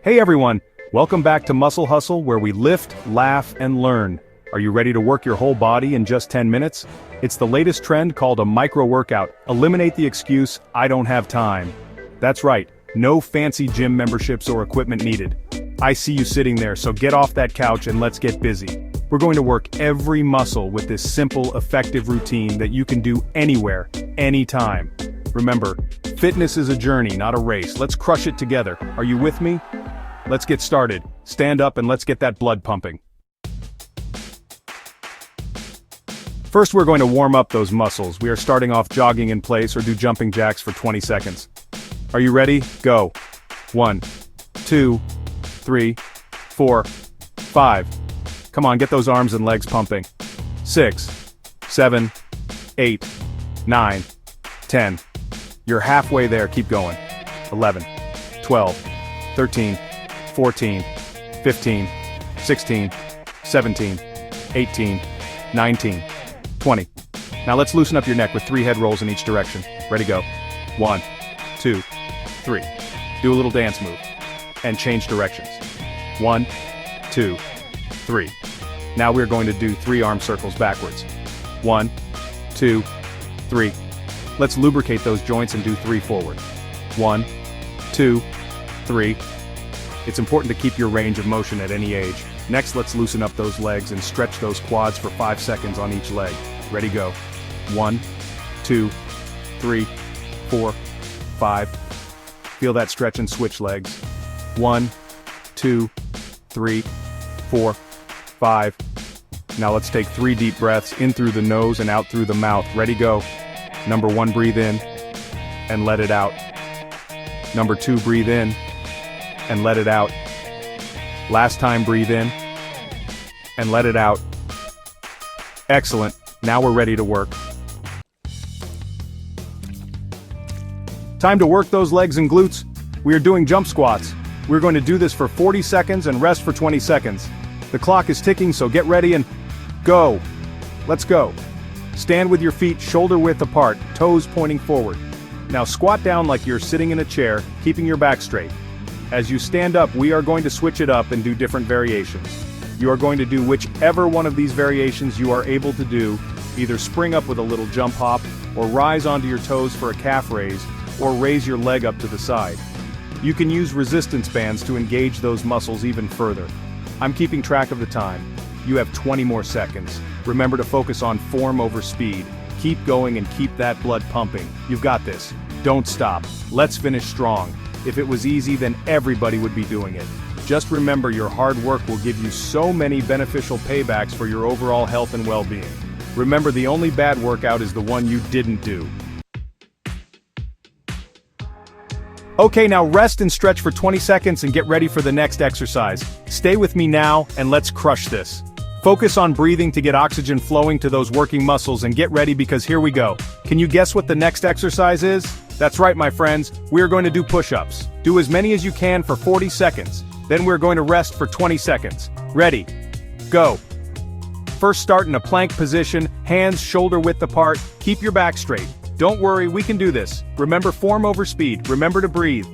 Hey everyone, welcome back to Muscle Hustle, where we lift, laugh, and learn. Are you ready to work your whole body in just 10 minutes? It's the latest trend called a micro-workout. Eliminate the excuse, I don't have time. That's right, no fancy gym memberships or equipment needed. I see you sitting there, so get off that couch and let's get busy. We're going to work every muscle with this simple, effective routine that you can do anywhere, anytime. Remember, fitness is a journey, not a race. Let's crush it together. Are you with me? Let's get started. Stand up and let's get that blood pumping. First, we're going to warm up those muscles. We are starting off jogging in place or do jumping jacks for 20 seconds. Are you ready? Go. 1, 2, 3, 4, 5. Come on, get those arms and legs pumping. 6, 7, 8, 9, 10. You're halfway there, keep going. 11, 12, 13, 14, 15, 16, 17, 18, 19, 20. Now let's loosen up your neck with 3 head rolls in each direction. Ready, go. 1, 2, 3. Do a little dance move. And change directions. 1, 2, 3. Now we're going to do 3 arm circles backwards. 1, 2, 3. Let's lubricate those joints and do 3 forward. 1, 2, 3. It's important to keep your range of motion at any age. Next, let's loosen up those legs and stretch those quads for 5 seconds on each leg. Ready, go. 1, 2, 3, 4, 5. Feel that stretch and switch legs. 1, 2, 3, 4, 5. Now let's take 3 deep breaths in through the nose and out through the mouth. Ready, go. Number 1, breathe in and let it out. Number 2, breathe in and let it out. Last time, breathe in and let it out. Excellent. Now we're ready to work. Time to work those legs and glutes. We are doing jump squats. We're going to do this for 40 seconds and rest for 20 seconds. The clock is ticking, so get ready and go. Let's go. Stand with your feet shoulder width apart, toes pointing forward. Now squat down like you're sitting in a chair, keeping your back straight. As you stand up, we are going to switch it up and do different variations. You are going to do whichever one of these variations you are able to do, either spring up with a little jump hop, or rise onto your toes for a calf raise, or raise your leg up to the side. You can use resistance bands to engage those muscles even further. I'm keeping track of the time. You have 20 more seconds. Remember to focus on form over speed. Keep going and keep that blood pumping. You've got this. Don't stop. Let's finish strong. If it was easy, then everybody would be doing it. Just remember, your hard work will give you so many beneficial paybacks for your overall health and well-being. Remember, the only bad workout is the one you didn't do. Okay, now rest and stretch for 20 seconds and get ready for the next exercise. Stay with me now and let's crush this. Focus on breathing to get oxygen flowing to those working muscles and get ready, because here we go. Can you guess what the next exercise is? That's right, my friends, we are going to do push-ups. Do as many as you can for 40 seconds. Then we're going to rest for 20 seconds. Ready? Go. First, start in a plank position, hands shoulder width apart. Keep your back straight. Don't worry, we can do this. Remember, form over speed. Remember to breathe.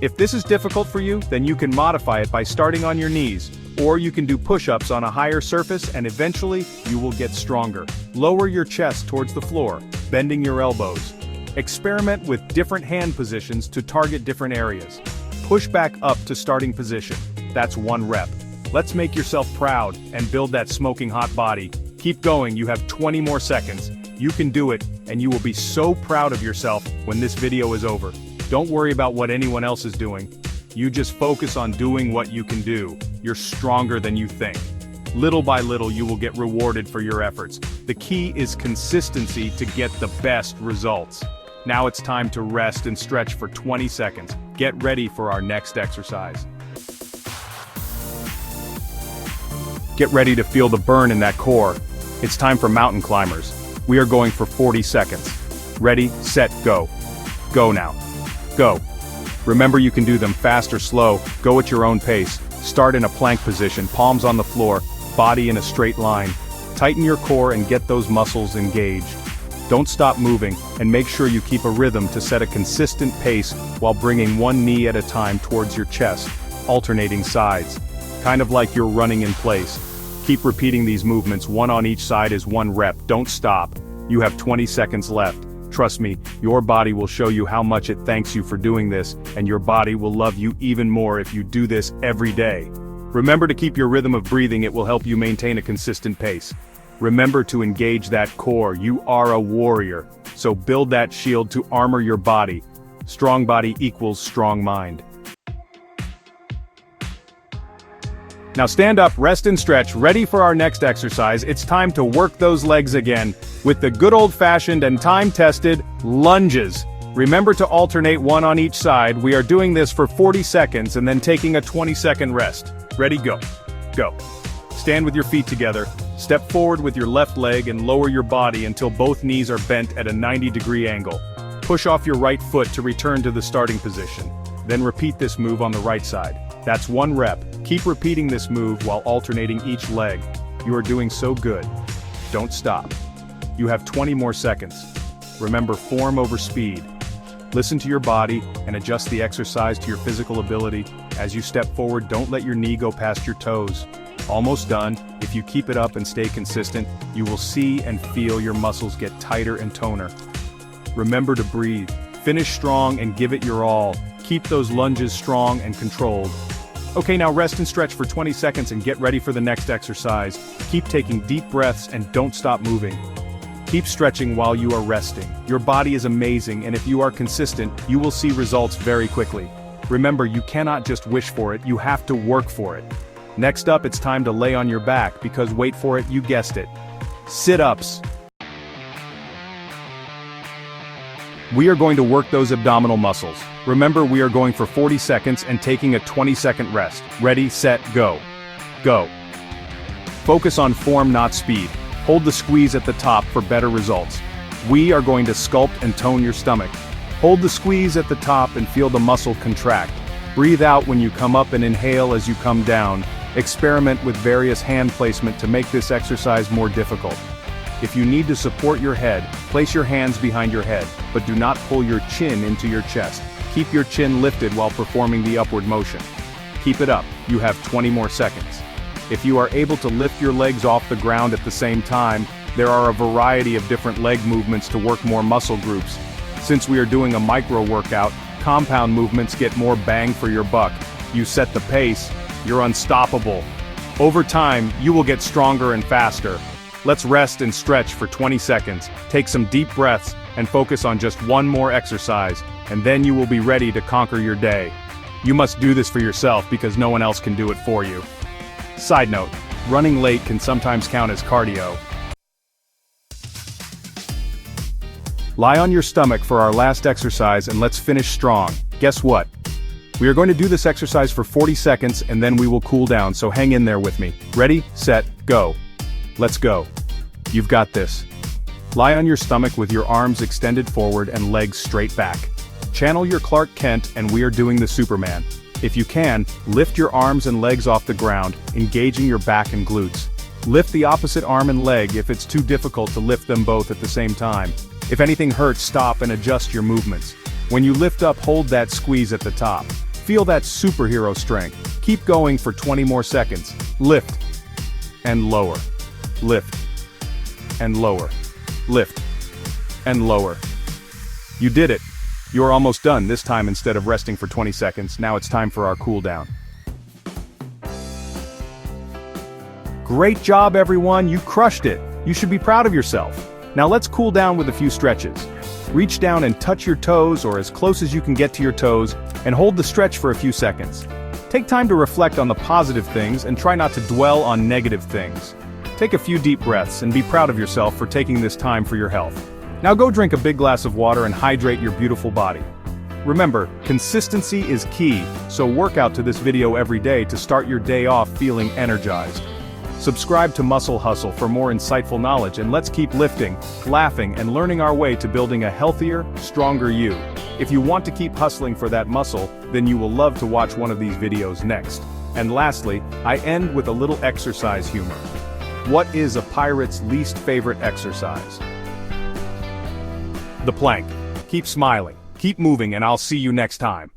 If this is difficult for you, then you can modify it by starting on your knees. Or you can do push-ups on a higher surface, and eventually, you will get stronger. Lower your chest towards the floor, bending your elbows. Experiment with different hand positions to target different areas. Push back up to starting position. That's 1 rep. Let's make yourself proud and build that smoking hot body. Keep going, you have 20 more seconds. You can do it, and you will be so proud of yourself when this video is over. Don't worry about what anyone else is doing. You just focus on doing what you can do. You're stronger than you think. Little by little, you will get rewarded for your efforts. The key is consistency to get the best results. Now it's time to rest and stretch for 20 seconds. Get ready for our next exercise. Get ready to feel the burn in that core. It's time for mountain climbers. We are going for 40 seconds. Ready, set, go. Go now. Go. Remember, you can do them fast or slow. Go at your own pace. Start in a plank position, palms on the floor, body in a straight line. Tighten your core and get those muscles engaged. Don't stop moving, and make sure you keep a rhythm to set a consistent pace while bringing one knee at a time towards your chest. alternating sides. Kind of like you're running in place. Keep repeating these movements, one on each side is 1 rep, don't stop. You have 20 seconds left. Trust me, your body will show you how much it thanks you for doing this, and your body will love you even more if you do this every day. Remember to keep your rhythm of breathing, it will help you maintain a consistent pace. Remember to engage that core, you are a warrior, so build that shield to armor your body. Strong body equals strong mind. Now stand up, rest and stretch, ready for our next exercise. It's time to work those legs again, with the good old-fashioned and time-tested lunges. Remember to alternate one on each side. We are doing this for 40 seconds and then taking a 20-second rest. Ready, go. Go. Stand with your feet together, step forward with your left leg and lower your body until both knees are bent at a 90-degree angle. Push off your right foot to return to the starting position. Then repeat this move on the right side. That's 1 rep. Keep repeating this move while alternating each leg. You are doing so good. Don't stop. You have 20 more seconds. Remember, form over speed. Listen to your body and adjust the exercise to your physical ability. As you step forward, don't let your knee go past your toes. Almost done. If you keep it up and stay consistent, you will see and feel your muscles get tighter and toner. Remember to breathe. Finish strong and give it your all. Keep those lunges strong and controlled. Okay, now rest and stretch for 20 seconds and get ready for the next exercise. Keep taking deep breaths and don't stop moving. Keep stretching while you are resting. Your body is amazing, and if you are consistent, you will see results very quickly. Remember, you cannot just wish for it, you have to work for it. Next up, it's time to lay on your back, because wait for it, you guessed it. Sit-ups. We are going to work those abdominal muscles. Remember, we are going for 40 seconds and taking a 20-second rest. Ready, set, go. Go. Focus on form, not speed. Hold the squeeze at the top for better results. We are going to sculpt and tone your stomach. Hold the squeeze at the top and feel the muscle contract. Breathe out when you come up and inhale as you come down. Experiment with various hand placement to make this exercise more difficult. If you need to support your head, place your hands behind your head, but do not pull your chin into your chest. Keep your chin lifted while performing the upward motion. Keep it up, you have 20 more seconds. If you are able to lift your legs off the ground at the same time, there are a variety of different leg movements to work more muscle groups. Since we are doing a micro workout, compound movements get more bang for your buck. You set the pace, you're unstoppable. Over time, you will get stronger and faster. Let's rest and stretch for 20 seconds, take some deep breaths, and focus on just one more exercise, and then you will be ready to conquer your day. You must do this for yourself because no one else can do it for you. Side note, running late can sometimes count as cardio. Lie on your stomach for our last exercise and let's finish strong. Guess what? We are going to do this exercise for 40 seconds and then we will cool down, so hang in there with me. Ready, set, go. Let's go. You've got this. Lie on your stomach with your arms extended forward and legs straight back. Channel your Clark Kent and we are doing the Superman. If you can, lift your arms and legs off the ground, engaging your back and glutes. Lift the opposite arm and leg if it's too difficult to lift them both at the same time. If anything hurts, stop and adjust your movements. When you lift up, hold that squeeze at the top. Feel that superhero strength. Keep going for 20 more seconds. Lift. And lower. Lift. And lower. Lift. And lower. You did it. You are almost done. This time, instead of resting for 20 seconds, now it's time for our cool down. Great job, everyone. You crushed it. You should be proud of yourself. Now let's cool down with a few stretches. Reach down and touch your toes or as close as you can get to your toes, and hold the stretch for a few seconds. Take time to reflect on the positive things and try not to dwell on negative things. Take a few deep breaths and be proud of yourself for taking this time for your health. Now go drink a big glass of water and hydrate your beautiful body. Remember, consistency is key, so work out to this video every day to start your day off feeling energized. Subscribe to Muscle Hustle for more insightful knowledge, and let's keep lifting, laughing, and learning our way to building a healthier, stronger you. If you want to keep hustling for that muscle, then you will love to watch one of these videos next. And lastly, I end with a little exercise humor. What is a pirate's least favorite exercise? The plank. Keep smiling, keep moving, and I'll see you next time.